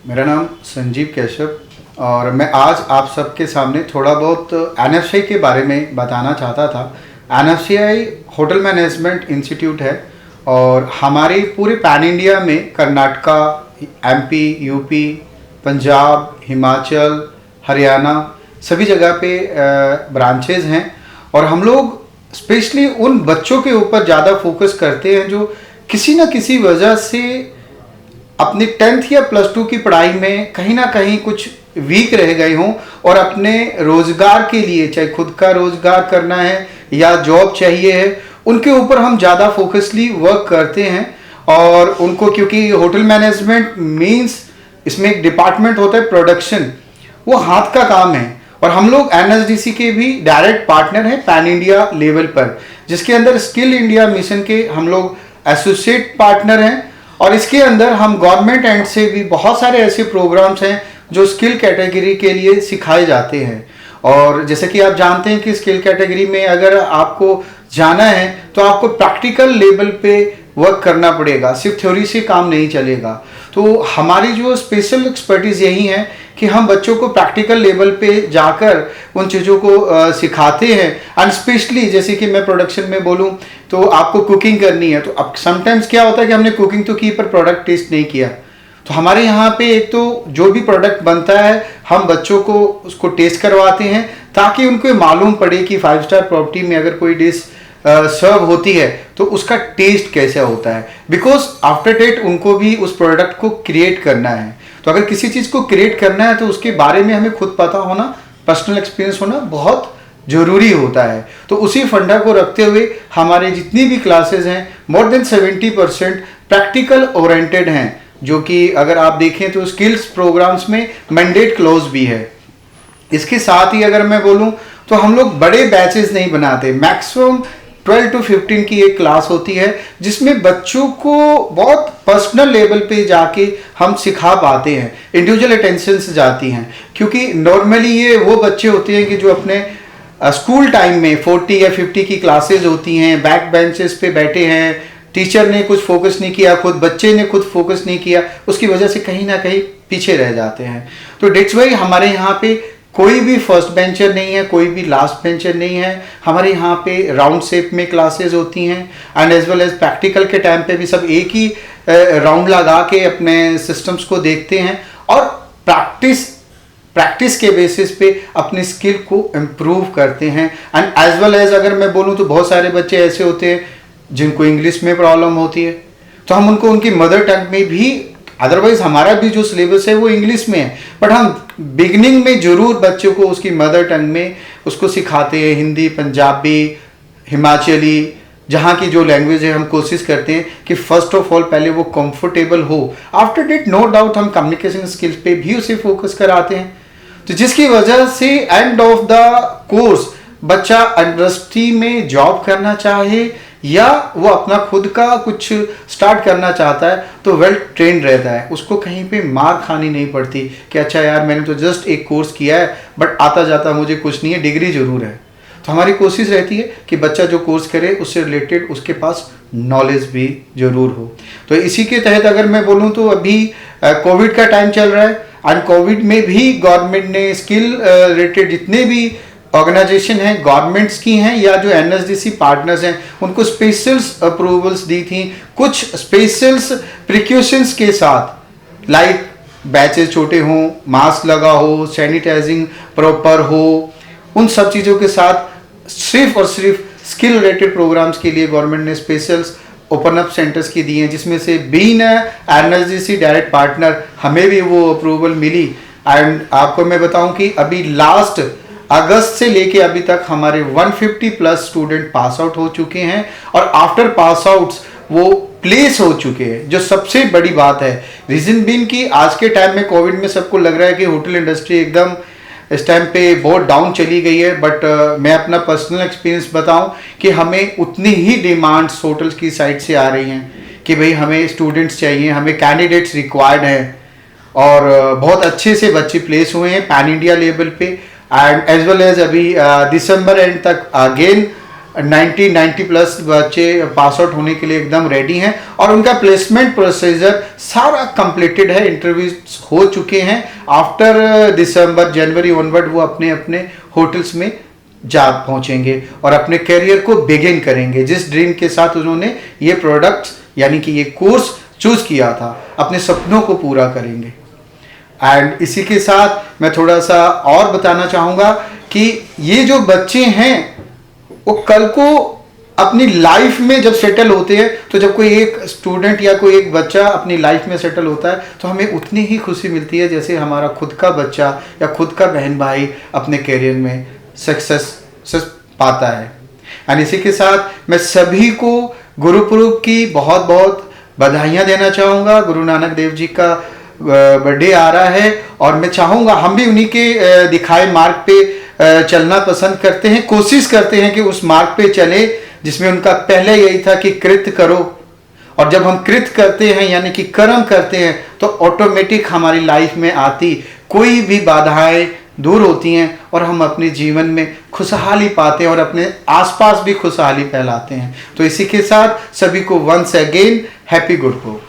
मेरा नाम संजीव कैशव और मैं आज आप सबके सामने थोड़ा बहुत एनएफसीआई के बारे में बताना चाहता था। एनएफसीआई होटल मैनेजमेंट इंस्टीट्यूट है और हमारे पूरे पैन इंडिया में कर्नाटका, एमपी, यूपी, पंजाब, हिमाचल, हरियाणा सभी जगह पे ब्रांचेज हैं और हम लोग स्पेशली उन बच्चों के ऊपर ज़्यादा फोकस करते हैं जो किसी न किसी वजह से अपनी 10th या +2 की पढ़ाई में कहीं ना कहीं कुछ वीक रह गए हों और अपने रोज़गार के लिए, चाहे खुद का रोज़गार करना है या जॉब चाहिए है, उनके ऊपर हम ज़्यादा फोकसली वर्क करते हैं। और उनको, क्योंकि होटल मैनेजमेंट मीन्स इसमें एक डिपार्टमेंट होता है प्रोडक्शन, वो हाथ का काम है और हम लोग एनएसडीसी के भी डायरेक्ट पार्टनर हैं पैन इंडिया लेवल पर, जिसके अंदर स्किल इंडिया मिशन के हम लोग एसोसिएट पार्टनर हैं। और इसके अंदर हम गवर्नमेंट एंड से भी बहुत सारे ऐसे प्रोग्राम्स हैं जो स्किल कैटेगरी के लिए सिखाए जाते हैं। और जैसे कि आप जानते हैं कि स्किल कैटेगरी में अगर आपको जाना है तो आपको प्रैक्टिकल लेवल पे वर्क करना पड़ेगा, सिर्फ थ्योरी से काम नहीं चलेगा। तो हमारी जो स्पेशल एक्सपर्टीज़ यही है कि हम बच्चों को प्रैक्टिकल लेवल पे जाकर उन चीज़ों को सिखाते हैं। एंड स्पेशली जैसे कि मैं प्रोडक्शन में बोलूं तो आपको कुकिंग करनी है, तो अब समटाइम्स क्या होता है कि हमने कुकिंग तो की पर प्रोडक्ट टेस्ट नहीं किया। तो हमारे यहाँ पे एक तो जो भी प्रोडक्ट बनता है हम बच्चों को उसको टेस्ट करवाते हैं ताकि उनको मालूम पड़े कि 5 स्टार प्रॉपर्टी में अगर कोई डिश सर्व होती है तो उसका टेस्ट कैसा होता है, बिकॉज आफ्टर डेट उनको भी उस प्रोडक्ट को क्रिएट करना है। तो अगर किसी चीज़ को क्रिएट करना है तो उसके बारे में हमें खुद पता होना, पर्सनल एक्सपीरियंस होना बहुत जरूरी होता है। तो उसी फंडा को रखते हुए हमारे जितनी भी क्लासेस हैं मोर देन 70% प्रैक्टिकल ओरिएंटेड हैं, जो कि अगर आप देखें तो स्किल्स प्रोग्राम्स में मैंडेट क्लॉज भी है। इसके साथ ही अगर मैं बोलूं तो हम लोग बड़े बैचेस नहीं बनाते, मैक्सिमम 12 to 15 की एक क्लास होती है जिसमें बच्चों को बहुत पर्सनल लेवल पे जाके हम सिखा पाते हैं, इंडिविजुअल अटेंशन से जाती हैं। क्योंकि नॉर्मली ये वो बच्चे होते हैं कि जो अपने स्कूल टाइम में 40 या 50 की क्लासेज होती हैं, बैक बेंचेस पे बैठे हैं, टीचर ने कुछ फोकस नहीं किया, खुद बच्चे ने खुद फोकस नहीं किया, उसकी वजह से कहीं ना कहीं पीछे रह जाते हैं। तो डेट्स वाई हमारे यहाँ पे कोई भी फर्स्ट बेंचर नहीं है, कोई भी लास्ट बेंचर नहीं है। हमारे यहाँ पे राउंड शेप में क्लासेस होती हैं and as well as practical के टाइम पे भी सब एक ही राउंड लगा के अपने सिस्टम्स को देखते हैं और प्रैक्टिस के बेसिस पे अपनी स्किल को इम्प्रूव करते हैं। एंड एज वेल एज अगर मैं बोलूँ तो बहुत सारे बच्चे ऐसे होते हैं जिनको इंग्लिश में प्रॉब्लम होती है, तो हम उनको उनकी मदर टंग में भी, अदरवाइज हमारा भी जो सिलेबस है वो इंग्लिश में है, बट हम बिगनिंग में जरूर बच्चों को उसकी मदर टंग में उसको सिखाते हैं। हिंदी, पंजाबी, हिमाचली, जहाँ की जो लैंग्वेज है हम कोशिश करते हैं कि फर्स्ट ऑफ ऑल पहले वो कंफर्टेबल हो। आफ्टर डेट नो डाउट हम कम्युनिकेशन स्किल्स पे भी उसे फोकस कराते हैं, तो जिसकी वजह से एंड ऑफ द कोर्स बच्चा इंडस्ट्री में जॉब करना चाहे या वो अपना खुद का कुछ स्टार्ट करना चाहता है तो वेल ट्रेंड रहता है, उसको कहीं पे मार खानी नहीं पड़ती कि अच्छा यार मैंने तो जस्ट एक कोर्स किया है बट आता जाता मुझे कुछ नहीं है, डिग्री जरूर है। तो हमारी कोशिश रहती है कि बच्चा जो कोर्स करे उससे रिलेटेड उसके पास नॉलेज भी जरूर हो। तो इसी के तहत अगर मैं बोलूँ तो अभी कोविड का टाइम चल रहा है एंड कोविड में भी गवर्नमेंट ने स्किल रिलेटेड जितने भी ऑर्गेनाइजेशन हैं, गवर्नमेंट्स की हैं या जो एनएसडीसी पार्टनर्स हैं, उनको स्पेशल्स अप्रूवल्स दी थी, कुछ स्पेशल्स प्रिकॉशंस के साथ, लाइक बैचेस छोटे हों, मास्क लगा हो, सैनिटाइजिंग प्रॉपर हो, उन सब चीज़ों के साथ सिर्फ और सिर्फ स्किल रिलेटेड प्रोग्राम्स के लिए गवर्नमेंट ने स्पेशल्स ओपन अप सेंटर्स की दिए हैं, जिसमें से बीइंग एनएसडीसी डायरेक्ट पार्टनर हमें भी वो अप्रूवल मिली। एंड आपको मैं बताऊं कि अभी लास्ट अगस्त से लेके अभी तक हमारे 150+ स्टूडेंट पास आउट हो चुके हैं और आफ्टर पास आउट्स वो प्लेस हो चुके हैं, जो सबसे बड़ी बात है। रीजन बीइंग कि आज के टाइम में कोविड में सबको लग रहा है कि होटल इंडस्ट्री एकदम इस टाइम पे बहुत डाउन चली गई है, बट मैं अपना पर्सनल एक्सपीरियंस बताऊं कि हमें उतनी ही डिमांड्स होटल्स की साइड से आ रही हैं कि भाई हमें स्टूडेंट्स चाहिए, हमें कैंडिडेट्स रिक्वायर्ड हैं और बहुत अच्छे से बच्चे प्लेस हुए हैं पैन इंडिया लेवल पे। एंड एज वेल एज अभी दिसंबर एंड तक अगेन 90 प्लस बच्चे पास आउट होने के लिए एकदम रेडी हैं और उनका प्लेसमेंट प्रोसीजर सारा कंप्लीटेड है, इंटरव्यूज हो चुके हैं। आफ्टर दिसंबर जनवरी ऑनवर्ड वो अपने अपने होटल्स में जा पहुंचेंगे और अपने करियर को बिगिन करेंगे जिस ड्रीम के साथ उन्होंने ये प्रोडक्ट्स यानी कि ये कोर्स चूज किया था, अपने सपनों को पूरा करेंगे। एंड इसी के साथ मैं थोड़ा सा और बताना चाहूँगा कि ये जो बच्चे हैं वो कल को अपनी लाइफ में जब सेटल होते हैं, तो जब कोई एक स्टूडेंट या कोई एक बच्चा अपनी लाइफ में सेटल होता है तो हमें उतनी ही खुशी मिलती है जैसे हमारा खुद का बच्चा या खुद का बहन भाई अपने करियर में सक्सेस पाता है। एंड इसी के साथ मैं सभी को गुरुपुरब की बहुत बहुत बधाइयाँ देना चाहूँगा। गुरु नानक देव जी का बर्थडे आ रहा है और मैं चाहूँगा हम भी उन्हीं के दिखाए मार्ग पे चलना पसंद करते हैं, कोशिश करते हैं कि उस मार्ग पे चले जिसमें उनका पहले यही था कि कृत करो। और जब हम कृत करते हैं यानी कि कर्म करते हैं तो ऑटोमेटिक हमारी लाइफ में आती कोई भी बाधाएं दूर होती हैं और हम अपने जीवन में खुशहाली पाते हैं और अपने आसपास भी खुशहाली फैलाते हैं। तो इसी के साथ सभी को वंस अगेन हैप्पी गुरुपुरब।